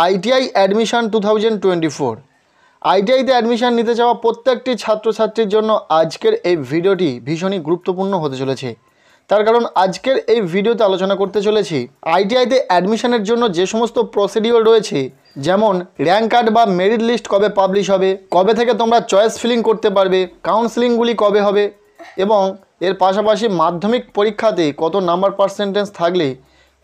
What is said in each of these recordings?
ITI admission 2024 আইটিআইতে admission নিতে চাওয়া প্রত্যেকটি ছাত্রছাত্রীর জন্য আজকের এই ভিডিওটি ভীষণই গুরুত্বপূর্ণ হতে চলেছে। তার কারণ আজকের এই ভিডিওতে আলোচনা করতে চলেছি আইটিআইতে অ্যাডমিশনের জন্য যে সমস্ত প্রসিডিওর রয়েছে, যেমন র্যাঙ্ক কার্ড বা মেরিট লিস্ট কবে পাবলিশ হবে, কবে থেকে তোমরা চয়েস ফিলিং করতে পারবে, কাউন্সেলিংগুলি কবে হবে এবং এর পাশাপাশি মাধ্যমিক পরীক্ষাতে কত নাম্বার পার্সেন্টেজ থাকলে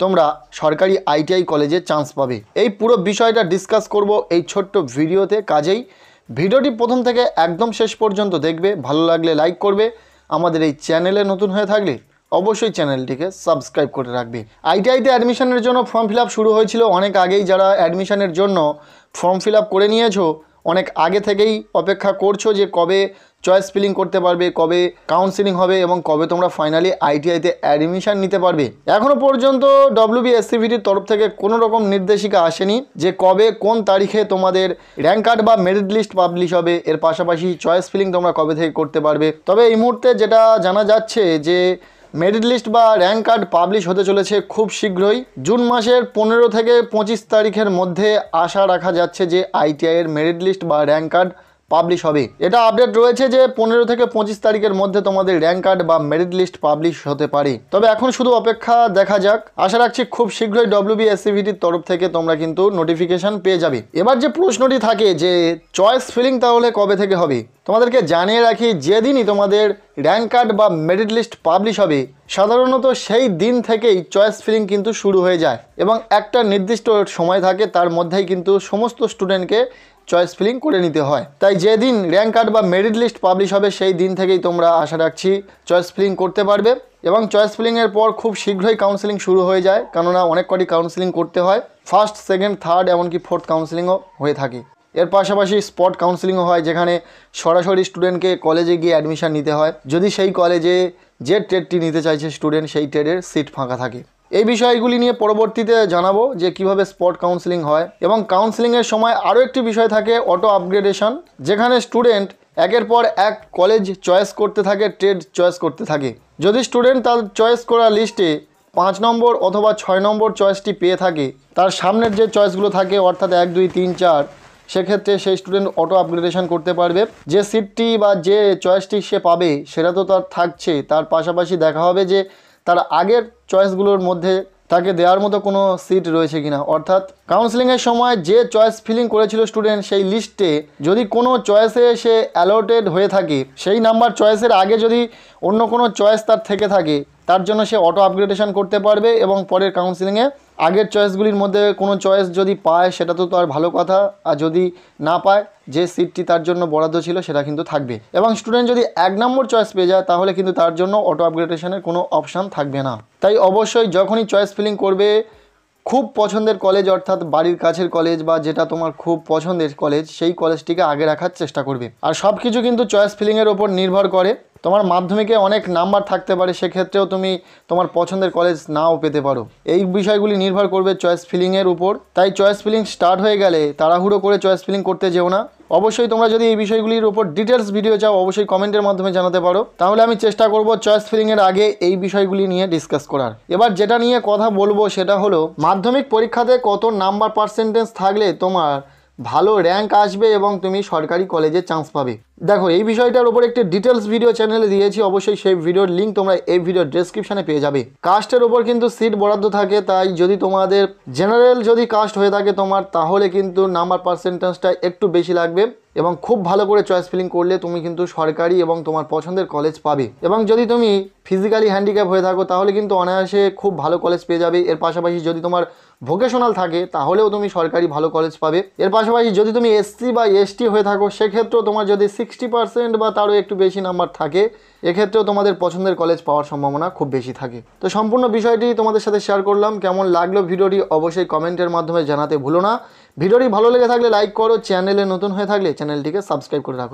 তোমরা সরকারি আইটিআই কলেজে চান্স পাবে। এই পুরো বিষয়টা ডিসকাস করব এই ছোট্ট ভিডিওতে। কাজেই ভিডিওটি প্রথম থেকে একদম শেষ পর্যন্ত দেখবে। ভালো লাগলে লাইক করবে, আমাদের এই চ্যানেলে নতুন হয়ে থাকলে অবশ্যই চ্যানেলটিকে সাবস্ক্রাইব করে রাখবে। আইটিআইতে অ্যাডমিশনের জন্য ফর্ম ফিল আপ শুরু হয়েছিল অনেক আগেই। যারা অ্যাডমিশনের জন্য ফর্ম ফিল আপ করে নিয়েছো, অনেক আগে থেকেই অপেক্ষা করছো যে কবে চয়েস ফিলিং করতে পারবে, কবে কাউন্সেলিং হবে এবং কবে তোমরা ফাইনালি আইটিআইতে অ্যাডমিশন নিতে পারবে। এখনও পর্যন্ত WBSCVTর তরফ থেকে কোনো রকম নির্দেশিকা আসেনি যে কবে কোন তারিখে তোমাদের র্যাঙ্ক কার্ড বা মেরিট লিস্ট পাবলিশ হবে, এর পাশাপাশি চয়েস ফিলিং তোমরা কবে থেকে করতে পারবে। তবে এই মুহূর্তে যেটা জানা যাচ্ছে যে মেরিট লিস্ট বা র্যাঙ্ক কার্ড পাবলিশ হতে চলেছে খুব শীঘ্রই। জুন মাসের 15 থেকে 25 তারিখের মধ্যে আশা রাখা যাচ্ছে যে আইটিআইয়ের মেরিট লিস্ট বা র্যাঙ্ক কার্ড পাবলিশ হবে। এটা আপডেট রয়েছে যে 15 থেকে 25 তারিখের মধ্যে তোমাদের র্যাঙ্ক কার্ড বা মেরিট লিস্ট পাবলিশ হতে পারে। তবে এখন শুধু অপেক্ষা দেখা যাক। আশা রাখছি খুব শীঘ্রই WBSCVTর তরফ থেকে তোমরা কিন্তু নোটিফিকেশান পেয়ে যাবে। এবার যে প্রশ্নটি থাকে যে চয়েস ফিলিং তাহলে কবে থেকে হবে, তোমাদেরকে জানিয়ে রাখি যেদিনই তোমাদের র্যাঙ্ক কার্ড বা মেরিট লিস্ট পাবলিশ হবে সাধারণত সেই দিন থেকেই চয়েস ফিলিং কিন্তু শুরু হয়ে যায় এবং একটা নির্দিষ্ট সময় থাকে, তার মধ্যেই কিন্তু সমস্ত স্টুডেন্টকে চয়েস ফিলিং করে নিতে হয়। তাই যেদিন র্যাঙ্ক কার্ড বা মেরিট লিস্ট পাবলিশ হবে সেই দিন থেকেই তোমরা আশা রাখছি চয়েস ফিলিং করতে পারবে এবং চয়েস ফিলিংয়ের পর খুব শীঘ্রই কাউন্সেলিং শুরু হয়ে যায়, কেননা অনেক কটি কাউন্সেলিং করতে হয়। ফার্স্ট, সেকেন্ড, থার্ড এমনকি ফোর্থ কাউন্সেলিংও হয়ে থাকে। এর পাশাপাশি স্পট কাউন্সেলিংও হয়, যেখানে সরাসরি স্টুডেন্টকে কলেজে গিয়ে অ্যাডমিশন নিতে হয় যদি সেই কলেজে যে ট্রেডটি নিতে চাইছে স্টুডেন্ট সেই ট্রেডের সিট ফাঁকা থাকে। এই বিষয়গুলি নিয়ে পরবর্তীতে জানাবো যে কিভাবে স্পট কাউন্সেলিং হয়। এবং কাউন্সেলিংয়ের সময় আরও একটি বিষয় থাকে অটো আপগ্রেডেশন, যেখানে স্টুডেন্ট একের পর এক কলেজ চয়েস করতে থাকে, ট্রেড চয়েস করতে থাকে। যদি স্টুডেন্ট তার চয়েস করা লিস্টে 5 নম্বর অথবা 6 নম্বর চয়েসটি পেয়ে থাকে, তার সামনের যে চয়েসগুলো থাকে অর্থাৎ 1, 2, 3, 4, সেক্ষেত্রে সেই স্টুডেন্ট অটো আপগ্রেডেশন করতে পারবে। যে সিটটি বা যে চয়েসটি সে পাবে সেটা তো তার থাকছে, তার পাশাপাশি দেখা হবে যে তার আগের চয়েসগুলোর মধ্যে তাকে দেওয়ার মতো কোনো সিট রয়েছে কিনা। অর্থাৎ কাউন্সেলিংয়ের সময় যে চয়েস ফিলিং করেছিল স্টুডেন্ট সেই লিস্টে যদি কোনো চয়েসে সে অ্যালটেড হয়ে থাকে, সেই নাম্বার চয়েসের আগে যদি অন্য কোনো চয়েস তার থেকে থাকে, তার জন্য সে অটো আপগ্রেডেশন করতে পারবে এবং পরের কাউন্সেলিংয়ে আগের চয়েসগুলির মধ্যে কোনো চয়েস যদি পায় সেটা তো তার ভালো কথা, আর যদি না পায় যে সিটটি তার জন্য বরাদ্দ ছিল সেটা কিন্তু থাকবে। এবং স্টুডেন্ট যদি 1 নম্বর চয়েস পেয়ে যায় তাহলে কিন্তু তার জন্য অটো আপগ্রেডেশনের কোনো অপশান থাকবে না। তাই অবশ্যই যখনই চয়েস ফিলিং করবে খুব পছন্দের কলেজ অর্থাৎ বাড়ির কাছের কলেজ বা যেটা তোমার খুব পছন্দের কলেজ সেই কলেজটিকে আগে রাখার চেষ্টা করবে। আর সব কিছু কিন্তু চয়েস ফিলিংয়ের ওপর নির্ভর করে। তোমার মাধ্যমিকে অনেক নাম্বার থাকতে পারে, সেক্ষেত্রেও তুমি তোমার পছন্দের কলেজ নাও পেতে পারো। এই বিষয়গুলি নির্ভর করবে চয়েস ফিলিংয়ের উপর। তাই চয়েস ফিলিং স্টার্ট হয়ে গেলে তাড়াহুড়ো করে চয়েস ফিলিং করতে যেও না। অবশ্যই তোমরা যদি এই বিষয়গুলির উপর ডিটেলস ভিডিও চাও অবশ্যই কমেন্টের মাধ্যমে জানাতে পারো, তাহলে আমি চেষ্টা করব চয়েস ফিলিংয়ের আগে এই বিষয়গুলি নিয়ে ডিসকাস করার। এবার যেটা নিয়ে কথা বলবো সেটা হলো মাধ্যমিক পরীক্ষাতে কত নাম্বার পার্সেন্টেজ থাকলে তোমার ভালো র্যাঙ্ক আসবে এবং তুমি সরকারি কলেজে চান্স পাবে। দেখো, এই বিষয়টার উপর একটি ডিটেলস ভিডিও চ্যানেলে দিয়েছি, অবশ্যই সেই ভিডিওর লিঙ্ক তোমরা এই ভিডিওর ডেসক্রিপশানে পেয়ে যাবে। কাস্টের ওপর কিন্তু সিট বরাদ্দ থাকে, তাই যদি তোমাদের জেনারেল যদি কাস্ট হয়ে থাকে তোমার, তাহলে কিন্তু নাম্বার পার্সেন্টেজটা একটু বেশি লাগবে এবং খুব ভালো করে চয়েস ফিলিং করলে তুমি কিন্তু সরকারি এবং তোমার পছন্দের কলেজ পাবে। এবং যদি তুমি ফিজিক্যালি হ্যান্ডিক্যাপ হয়ে থাকো তাহলে কিন্তু অনায়াসে খুব ভালো কলেজ পেয়ে যাবে। এর পাশাপাশি যদি তোমার ভোকেশনাল থাকে তাহলেও তুমি সরকারি ভালো কলেজ পাবে। এর পাশাপাশি যদি তুমি SC বা ST হয়ে থাকো সেক্ষেত্রেও তোমার যদি 60% বা তারও একটু বেশি নাম্বার থাকে, এক্ষেত্রেও তোমাদের পছন্দের কলেজ পাওয়ার সম্ভাবনা খুব বেশি থাকে। তো সম্পূর্ণ বিষয়টি তোমাদের সাথে শেয়ার করলাম। কেমন লাগলো ভিডিওটি অবশ্যই কমেন্টের মাধ্যমে জানাতে ভুলো না। ভিডিওটি ভালো লেগে থাকলে লাইক করো, চ্যানেলে নতুন হয়ে থাকলে চ্যানেলটিকে সাবস্ক্রাইব করে রাখো।